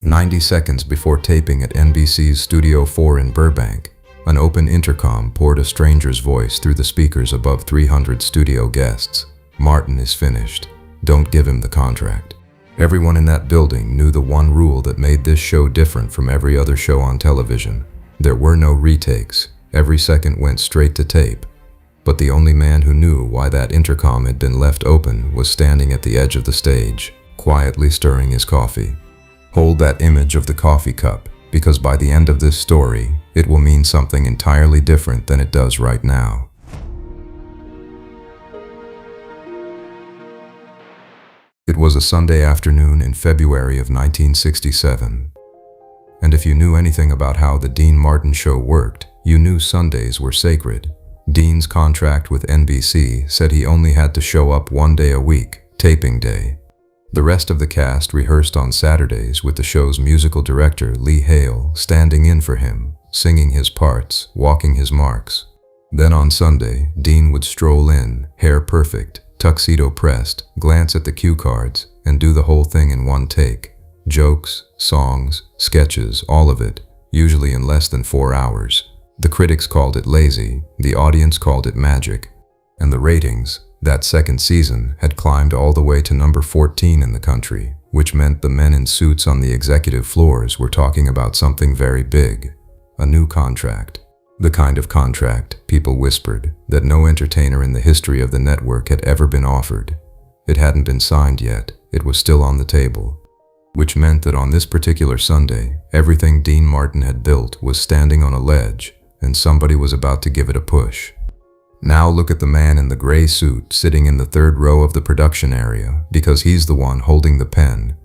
90 seconds before taping at NBC's Studio 4 in Burbank, an open intercom poured a stranger's voice through the speakers above 300 studio guests. "Martin is finished. Don't give him the contract." Everyone in that building knew the one rule that made this show different from every other show on television. There were no retakes. Every second went straight to tape. But the only man who knew why that intercom had been left open was standing at the edge of the stage, quietly stirring his coffee. Hold that image of the coffee cup, because by the end of this story, it will mean something entirely different than it does right now. It was a Sunday afternoon in February of 1967. And if you knew anything about how the Dean Martin show worked, you knew Sundays were sacred. Dean's contract with NBC said he only had to show up one day a week, taping day. The rest of the cast rehearsed on Saturdays with the show's musical director, Lee Hale, standing in for him, singing his parts, walking his marks. Then on Sunday, Dean would stroll in, hair perfect, tuxedo pressed, glance at the cue cards, and do the whole thing in one take. Jokes, songs, sketches, all of it, usually in less than 4 hours. The critics called it lazy, the audience called it magic. And the ratings, that second season, had climbed all the way to number 14 in the country, which meant the men in suits on the executive floors were talking about something very big. A new contract. The kind of contract, people whispered, that no entertainer in the history of the network had ever been offered. It hadn't been signed yet, it was still on the table. Which meant that on this particular Sunday, everything Dean Martin had built was standing on a ledge, and somebody was about to give it a push. Now look at the man in the gray suit sitting in the third row of the production area, because he's the one holding the pen.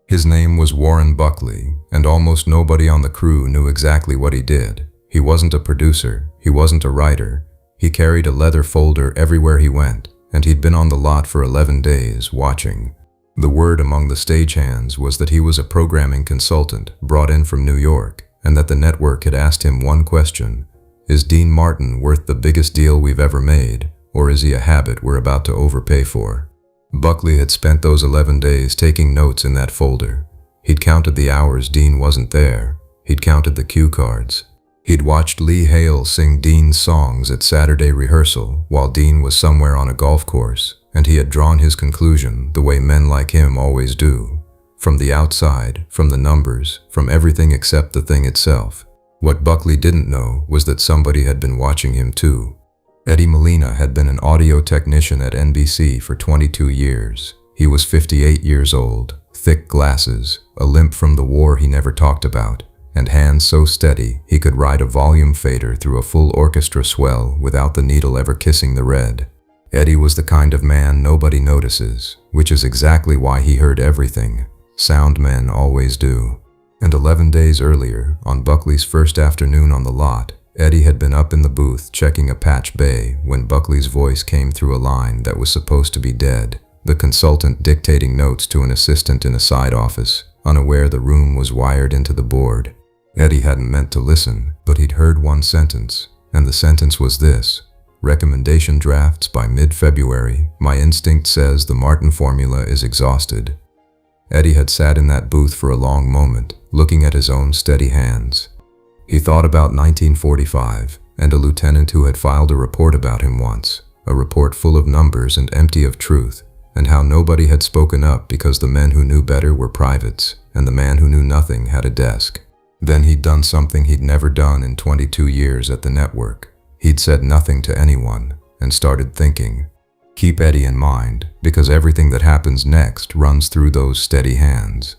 His name was Warren Buckley, and almost nobody on the crew knew exactly what he did. He wasn't a producer, he wasn't a writer. He carried a leather folder everywhere he went, and he'd been on the lot for 11 days, watching. The word among the stagehands was that he was a programming consultant brought in from New York, and that the network had asked him one question: is Dean Martin worth the biggest deal we've ever made, or is he a habit we're about to overpay for? Buckley had spent those 11 days taking notes in that folder. He'd counted the hours Dean wasn't there. He'd counted the cue cards. He'd watched Lee Hale sing Dean's songs at Saturday rehearsal while Dean was somewhere on a golf course, and he had drawn his conclusion the way men like him always do. From the outside, from the numbers, from everything except the thing itself. What Buckley didn't know was that somebody had been watching him too. Eddie Molina had been an audio technician at NBC for 22 years. He was 58 years old, thick glasses, a limp from the war he never talked about, and hands so steady he could ride a volume fader through a full orchestra swell without the needle ever kissing the red. Eddie was the kind of man nobody notices, which is exactly why he heard everything. Sound men always do. And 11 days earlier, on Buckley's first afternoon on the lot, Eddie had been up in the booth checking a patch bay when Buckley's voice came through a line that was supposed to be dead, the consultant dictating notes to an assistant in a side office, unaware the room was wired into the board. Eddie hadn't meant to listen, but he'd heard one sentence, and the sentence was this: recommendation drafts by mid-February. My instinct says the Martin formula is exhausted. Eddie had sat in that booth for a long moment, looking at his own steady hands. He thought about 1945, and a lieutenant who had filed a report about him once, a report full of numbers and empty of truth, and how nobody had spoken up because the men who knew better were privates, and the man who knew nothing had a desk. Then he'd done something he'd never done in 22 years at the network. He'd said nothing to anyone, and started thinking. Keep Eddie in mind, because everything that happens next runs through those steady hands.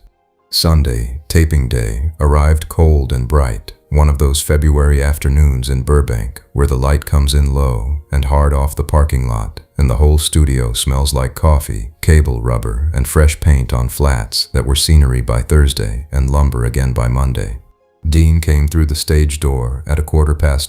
Sunday, taping day, arrived cold and bright, one of those February afternoons in Burbank, where the light comes in low and hard off the parking lot, and the whole studio smells like coffee, cable rubber, and fresh paint on flats that were scenery by Thursday and lumber again by Monday. Dean came through the stage door at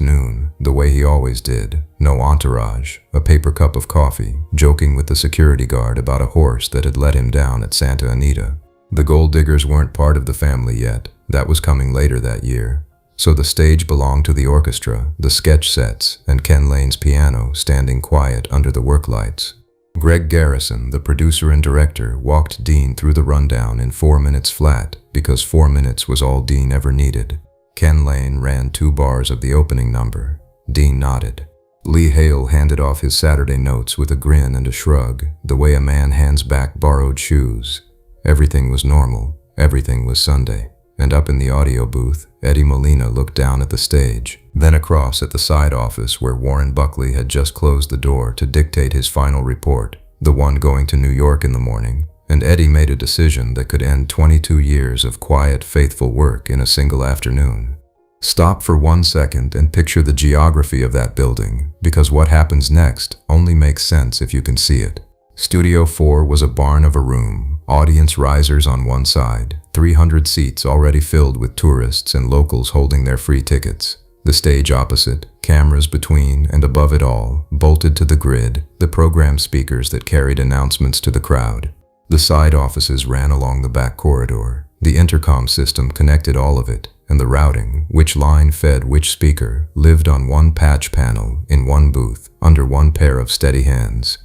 noon, the way he always did. No entourage, a paper cup of coffee, joking with the security guard about a horse that had let him down at Santa Anita. The gold diggers weren't part of the family yet. That was coming later that year. So the stage belonged to the orchestra, the sketch sets, and Ken Lane's piano standing quiet under the work lights. Greg Garrison, the producer and director, walked Dean through the rundown in 4 minutes flat, because 4 minutes was all Dean ever needed. Ken Lane ran 2 bars of the opening number. Dean nodded. Lee Hale handed off his Saturday notes with a grin and a shrug, the way a man hands back borrowed shoes. Everything was normal. Everything was Sunday. And up in the audio booth, Eddie Molina looked down at the stage, then across at the side office where Warren Buckley had just closed the door to dictate his final report, the one going to New York in the morning, and Eddie made a decision that could end 22 years of quiet, faithful work in a single afternoon. Stop for 1 second and picture the geography of that building, because what happens next only makes sense if you can see it. Studio 4 was a barn of a room, audience risers on one side, 300 seats already filled with tourists and locals holding their free tickets. The stage opposite, cameras between and above it all, bolted to the grid, the program speakers that carried announcements to the crowd. The side offices ran along the back corridor. The intercom system connected all of it, and the routing, which line fed which speaker, lived on one patch panel, in one booth, under one pair of steady hands.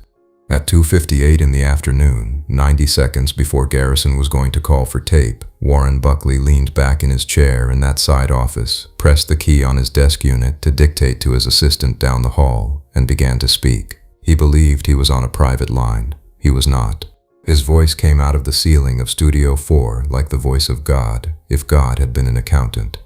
At 2:58 in the afternoon, 90 seconds before Garrison was going to call for tape, Warren Buckley leaned back in his chair in that side office, pressed the key on his desk unit to dictate to his assistant down the hall, and began to speak. He believed he was on a private line. He was not. His voice came out of the ceiling of Studio 4 like the voice of God, if God had been an accountant.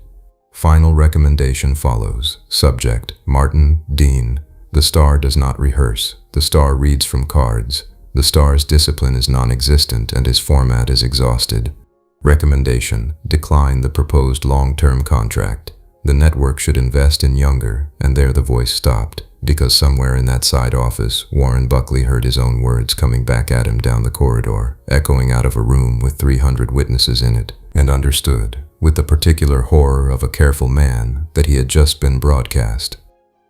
Final recommendation follows. Subject, Martin, Dean. The star does not rehearse. The star reads from cards. The star's discipline is non-existent and his format is exhausted. Recommendation, decline the proposed long-term contract. The network should invest in younger, and there the voice stopped, because somewhere in that side office, Warren Buckley heard his own words coming back at him down the corridor, echoing out of a room with 300 witnesses in it, and understood, with the particular horror of a careful man, that he had just been broadcast.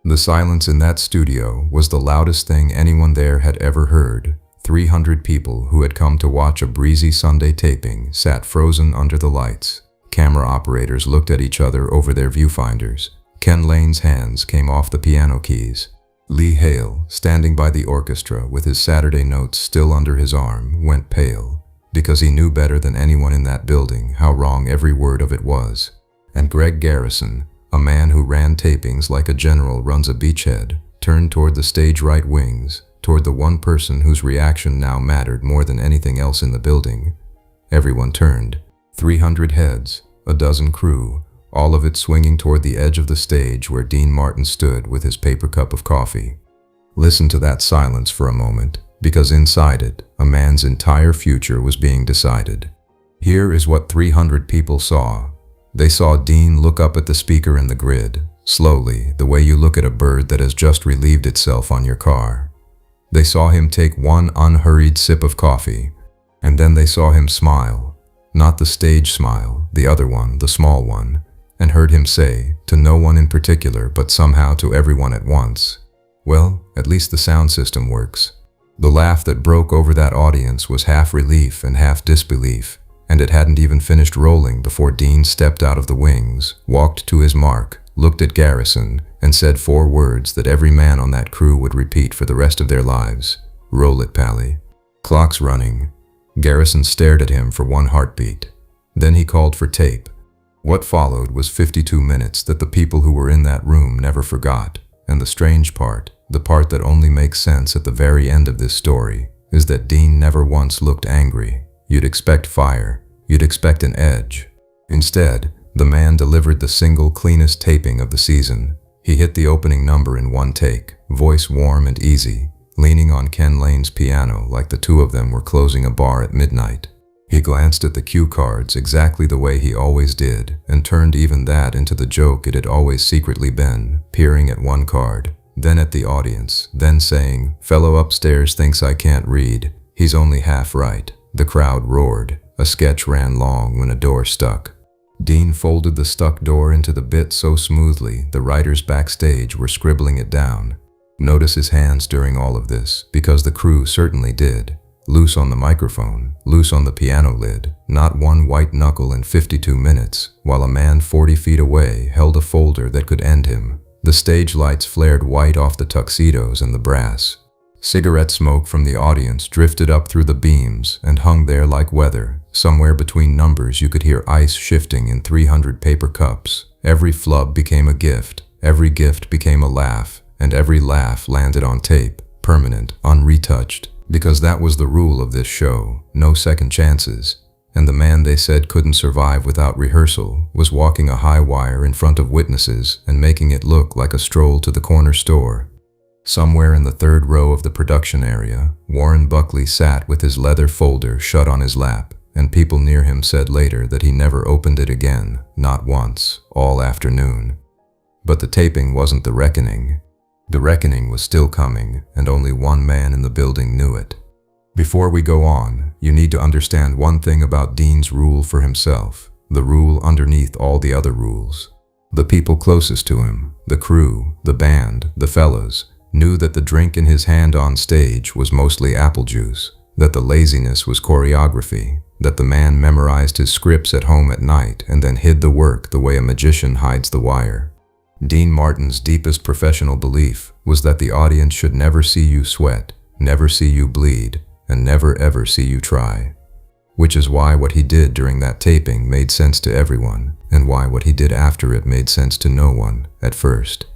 The silence in that studio was the loudest thing anyone there had ever heard. 300 people who had come to watch a breezy Sunday taping sat frozen under the lights. Camera operators looked at each other over their viewfinders. Ken Lane's hands came off the piano keys. Lee Hale, standing by the orchestra with his Saturday notes still under his arm, went pale, because he knew better than anyone in that building how wrong every word of it was. And Greg Garrison, a man who ran tapings like a general runs a beachhead, turned toward the stage right wings, toward the one person whose reaction now mattered more than anything else in the building. Everyone turned. 300 heads, a dozen crew, all of it swinging toward the edge of the stage where Dean Martin stood with his paper cup of coffee. Listen to that silence for a moment, because inside it, a man's entire future was being decided. Here is what 300 people saw. They saw Dean look up at the speaker in the grid, slowly, the way you look at a bird that has just relieved itself on your car. They saw him take one unhurried sip of coffee, and then they saw him smile. Not the stage smile, the other one, the small one, and heard him say, to no one in particular but somehow to everyone at once, "Well, at least the sound system works." The laugh that broke over that audience was half relief and half disbelief, and it hadn't even finished rolling before Dean stepped out of the wings, walked to his mark, looked at Garrison, and said 4 words that every man on that crew would repeat for the rest of their lives. "Roll it, Pally." Clock's running. Garrison stared at him for 1 heartbeat. Then he called for tape. What followed was 52 minutes that the people who were in that room never forgot. And the strange part, the part that only makes sense at the very end of this story, is that Dean never once looked angry. You'd expect fire. You'd expect an edge. Instead, the man delivered the single cleanest taping of the season. He hit the opening number in 1 take, voice warm and easy, leaning on Ken Lane's piano like the two of them were closing a bar at midnight. He glanced at the cue cards exactly the way he always did, and turned even that into the joke it had always secretly been, peering at one card, then at the audience, then saying, "Fellow upstairs thinks I can't read. He's only half right." The crowd roared. A sketch ran long when a door stuck. Dean folded the stuck door into the bit so smoothly the writers backstage were scribbling it down. Notice his hands during all of this, because the crew certainly did. Loose on the microphone, loose on the piano lid, not one white knuckle in 52 minutes, while a man 40 feet away held a folder that could end him. The stage lights flared white off the tuxedos and the brass. Cigarette smoke from the audience drifted up through the beams and hung there like weather, Somewhere between numbers you could hear ice shifting in 300 paper cups. Every flub became a gift, every gift became a laugh, and every laugh landed on tape, permanent, unretouched. Because that was the rule of this show, no second chances. And the man they said couldn't survive without rehearsal was walking a high wire in front of witnesses and making it look like a stroll to the corner store. Somewhere in the third row of the production area, Warren Buckley sat with his leather folder shut on his lap, and people near him said later that he never opened it again, not once, all afternoon. But the taping wasn't the reckoning. The reckoning was still coming, and only one man in the building knew it. Before we go on, you need to understand one thing about Dean's rule for himself, the rule underneath all the other rules. The people closest to him, the crew, the band, the fellas, knew that the drink in his hand on stage was mostly apple juice, that the laziness was choreography, that the man memorized his scripts at home at night and then hid the work the way a magician hides the wire. Dean Martin's deepest professional belief was that the audience should never see you sweat, never see you bleed, and never ever see you try. Which is why what he did during that taping made sense to everyone, and why what he did after it made sense to no one, at first.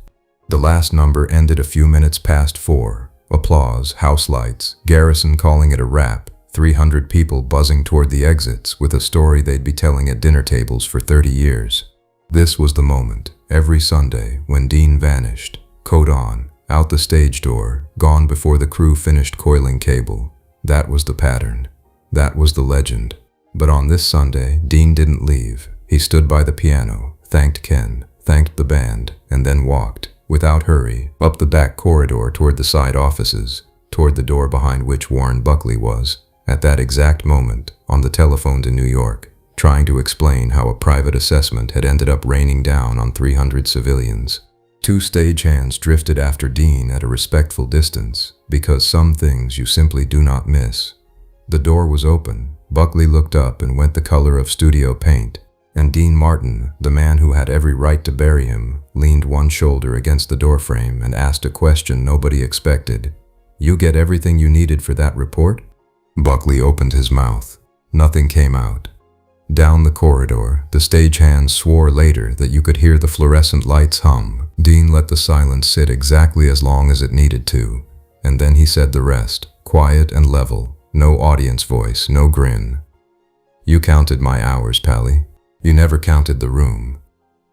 The last number ended a few minutes past 4. Applause, house lights, Garrison calling it a wrap, 300 people buzzing toward the exits with a story they'd be telling at dinner tables for 30 years. This was the moment, every Sunday, when Dean vanished, coat on, out the stage door, gone before the crew finished coiling cable. That was the pattern. That was the legend. But on this Sunday, Dean didn't leave. He stood by the piano, thanked Ken, thanked the band, and then walked, without hurry, up the back corridor toward the side offices, toward the door behind which Warren Buckley was, at that exact moment, on the telephone to New York, trying to explain how a private assessment had ended up raining down on 300 civilians. 2 stagehands drifted after Dean at a respectful distance, because some things you simply do not miss. The door was open. Buckley looked up and went the color of studio paint, and Dean Martin, the man who had every right to bury him, leaned one shoulder against the doorframe and asked a question nobody expected. "You get everything you needed for that report?" Buckley opened his mouth. Nothing came out. Down the corridor, the stagehands swore later that you could hear the fluorescent lights hum. Dean let the silence sit exactly as long as it needed to, and then he said the rest, quiet and level, no audience voice, no grin. "You counted my hours, Pally. You never counted the room."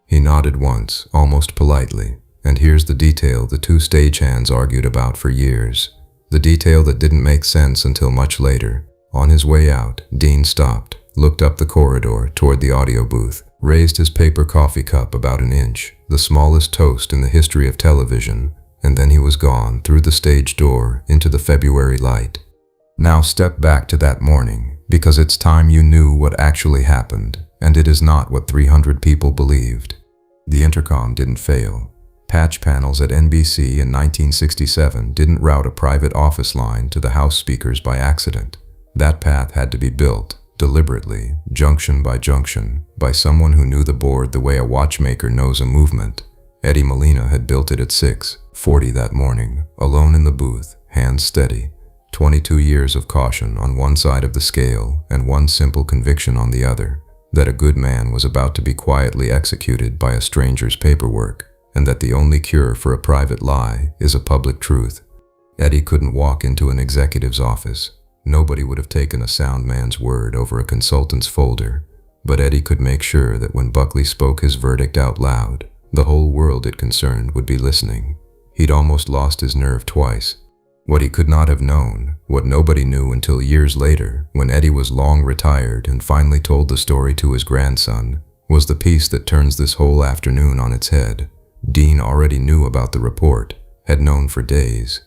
He nodded once, almost politely, and here's the detail the 2 stagehands argued about for years. The detail that didn't make sense until much later. On his way out, Dean stopped, looked up the corridor toward the audio booth, raised his paper coffee cup about an inch, the smallest toast in the history of television, and then he was gone through the stage door into the February light. Now step back to that morning, because it's time you knew what actually happened, and it is not what 300 people believed. The intercom didn't fail. Patch panels at NBC in 1967 didn't route a private office line to the House speakers by accident. That path had to be built, deliberately, junction by junction, by someone who knew the board the way a watchmaker knows a movement. Eddie Molina had built it at 6:40 that morning, alone in the booth, hands steady. 22 years of caution on one side of the scale and one simple conviction on the other, that a good man was about to be quietly executed by a stranger's paperwork, and that the only cure for a private lie is a public truth. Eddie couldn't walk into an executive's office. Nobody would have taken a sound man's word over a consultant's folder, but Eddie could make sure that when Buckley spoke his verdict out loud, the whole world it concerned would be listening. He'd almost lost his nerve twice. What he could not have known, what nobody knew until years later, when Eddie was long retired and finally told the story to his grandson, was the piece that turns this whole afternoon on its head. Dean already knew about the report, had known for days.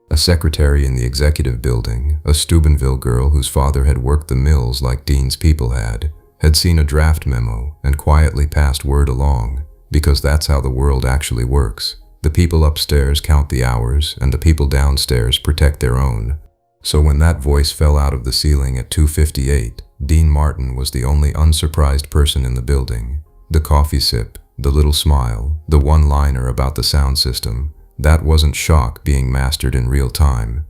A secretary in the executive building, a Steubenville girl whose father had worked the mills like Dean's people had seen a draft memo and quietly passed word along, because that's how the world actually works. The people upstairs count the hours, and the people downstairs protect their own. So when that voice fell out of the ceiling at 2:58, Dean Martin was the only unsurprised person in the building. The coffee sip, the little smile, the one-liner about the sound system, that wasn't shock being mastered in real time.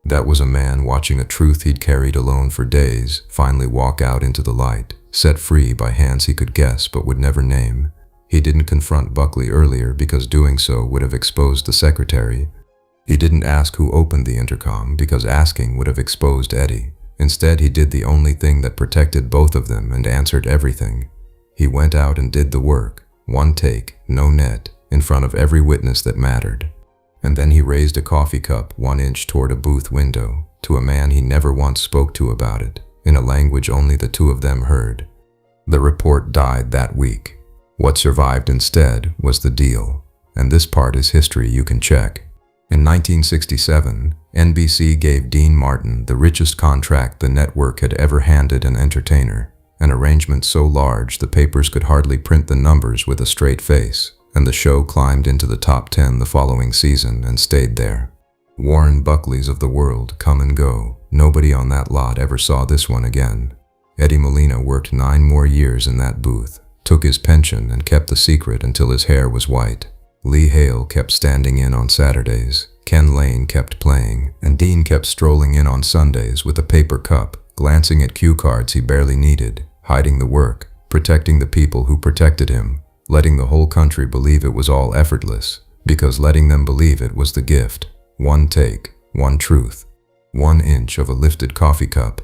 That was a man watching a truth he'd carried alone for days finally walk out into the light, set free by hands he could guess but would never name. He didn't confront Buckley earlier because doing so would have exposed the secretary. He didn't ask who opened the intercom because asking would have exposed Eddie. Instead, he did the only thing that protected both of them and answered everything. He went out and did the work, one take, no net, in front of every witness that mattered. And then he raised a coffee cup 1 inch toward a booth window, to a man he never once spoke to about it, in a language only the two of them heard. The report died that week. What survived instead was the deal. And this part is history you can check. In 1967, NBC gave Dean Martin the richest contract the network had ever handed an entertainer, an arrangement so large the papers could hardly print the numbers with a straight face, and the show climbed into the top 10 the following season and stayed there. Warren Buckleys of the world come and go. Nobody on that lot ever saw this one again. Eddie Molina worked 9 more years in that booth, took his pension and kept the secret until his hair was white. Lee Hale kept standing in on Saturdays, Ken Lane kept playing, and Dean kept strolling in on Sundays with a paper cup, glancing at cue cards he barely needed, hiding the work, protecting the people who protected him, letting the whole country believe it was all effortless, because letting them believe it was the gift. 1 take, 1 truth, 1 inch of a lifted coffee cup.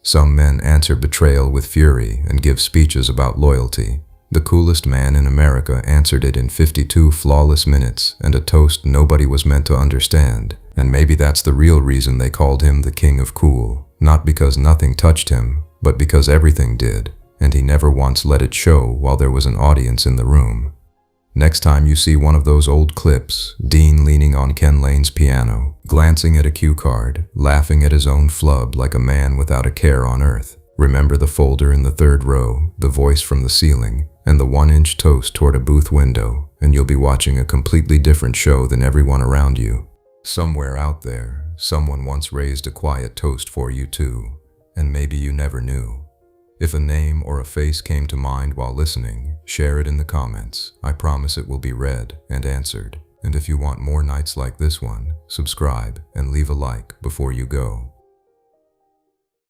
Some men answer betrayal with fury and give speeches about loyalty. The coolest man in America answered it in 52 flawless minutes and a toast nobody was meant to understand. And maybe that's the real reason they called him the King of Cool. Not because nothing touched him, but because everything did. And he never once let it show while there was an audience in the room. Next time you see one of those old clips, Dean leaning on Ken Lane's piano, glancing at a cue card, laughing at his own flub like a man without a care on earth, remember the folder in the 3rd row, the voice from the ceiling, and the 1 inch toast toward a booth window, and you'll be watching a completely different show than everyone around you. Somewhere out there, someone once raised a quiet toast for you too, and maybe you never knew. If a name or a face came to mind while listening, share it in the comments. I promise it will be read and answered. And if you want more nights like this one, subscribe and leave a like before you go.